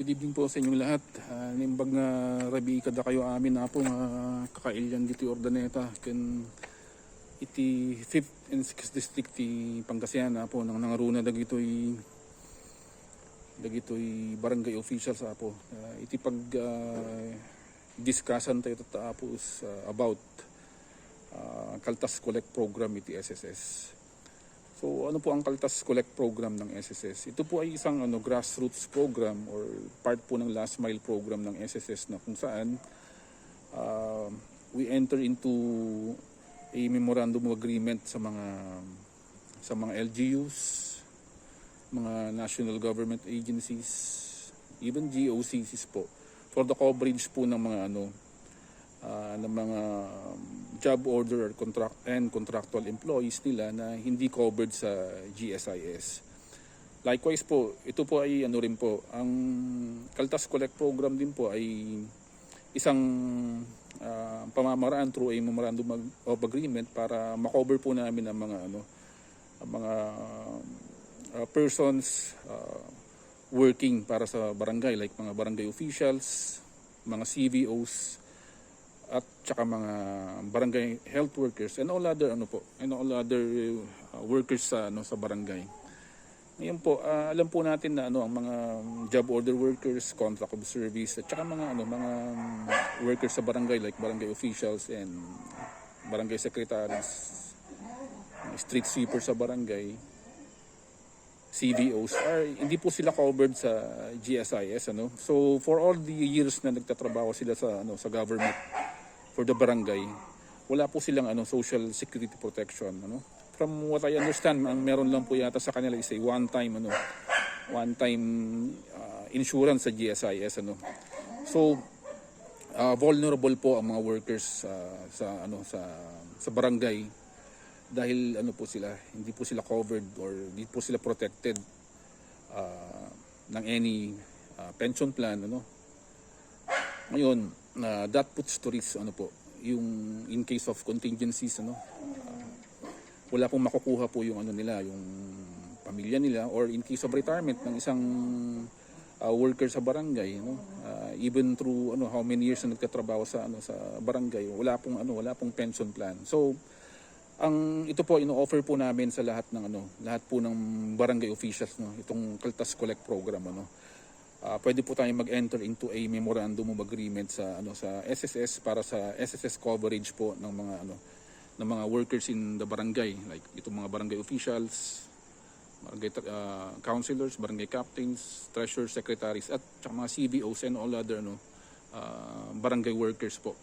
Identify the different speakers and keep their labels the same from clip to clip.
Speaker 1: Good evening po sa inyong lahat. Nimbag nga rabi kada kayo amin na po kakailyan dito Ordaneta ken iti 5th and 6th district ti Pangasinan na po nang nangaruna dagitoy barangay officials apo. Iti pag discussion tayo tapos about Kaltas Collect program iti SSS. So ano po ang Kaltas Collect program ng SSS? Ito po ay isang grassroots program or part po ng last mile program ng SSS na kung saan we enter into a memorandum of agreement sa mga LGUs, mga national government agencies, even GOCCs po for the coverage po ng mga ng mga job order or contractual employees nila na hindi covered sa GSIS. Likewise po, ito po ay rin po, ang Kaltas Collect program din po ay isang pamamaraan through a memorandum of agreement para makover po namin ang mga persons working para sa barangay, like mga barangay officials, mga CVOs, at saka mga barangay health workers and all other workers sa barangay. Ngayon po, alam po natin na ang mga job order workers, contract of service, at saka mga workers sa barangay like barangay officials and barangay secretaries, street sweepers sa barangay, CVOs, hindi po sila covered sa GSIS. So for all the years na nagtatrabaho sila sa government for the barangay, wala po silang social security protection. From what I understand, ang meron lang po yata sa kanila is a one-time insurance sa GSIS. So vulnerable po ang mga workers sa barangay dahil po sila, hindi po sila covered or hindi po sila protected ng any pension plan. Ngayon, that puts to risk yung in case of contingencies, wala pong makukuha po yung nila, yung pamilya nila, or in case of retirement ng isang worker sa barangay, even through how many years na nagtatrabaho sa barangay, wala pong pension plan. So ito po ino-offer po namin sa lahat po ng barangay officials, itong Kaltas Collect program. Pwede po tayong mag-enter into a memorandum of agreement sa SSS para sa SSS coverage po ng mga workers in the barangay, like itong mga barangay officials, barangay councilors, barangay captains, treasurers, secretaries, at saka mga CVOs and all other barangay workers po,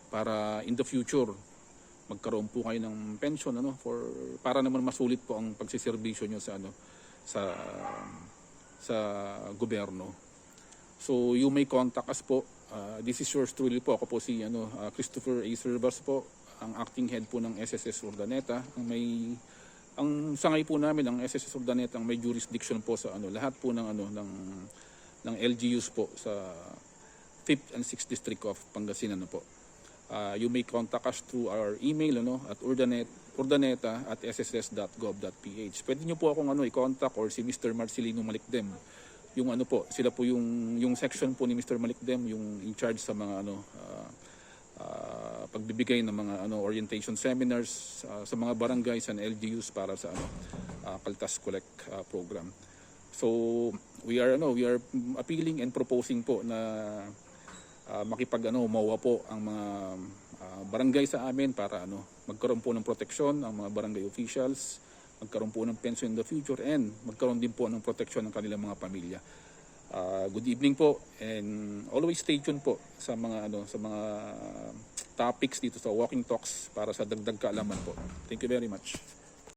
Speaker 1: para in the future magkaroon po kayo ng pension para naman masulit po ang pagsiservisyo nyo sa gobyerno. So you may contact us po. This is yours truly po. Ako po si Christopher A. Servas po, ang acting head po ng SSS Ordaneta. Ang sangay po namin ang SSS Ordaneta ang may jurisdiction po sa lahat po ng LGUs po sa 5th and 6th district of Pangasinan po. You may contact us through our email at ordaneta@sss.gov.ph. Pwede niyo po akong i-contact, or si Mr. Marcelino Malikdem. Yung sila po yung section po ni Mr. Malikdem, yung in charge sa mga pagbibigay ng mga orientation seminars sa mga barangays and LGUs para sa Kaltas Collect program. So we are appealing and proposing po na mauwa po ang mga barangay sa amin para magkaroon po ng proteksyon ang mga barangay officials, magkaroon po ng pension in the future, and magkaroon din po ng proteksyon ng kanilang mga pamilya. Good evening po, and always stay tuned po sa mga topics dito sa Walking Talks para sa dagdag kaalaman po. Thank you very much.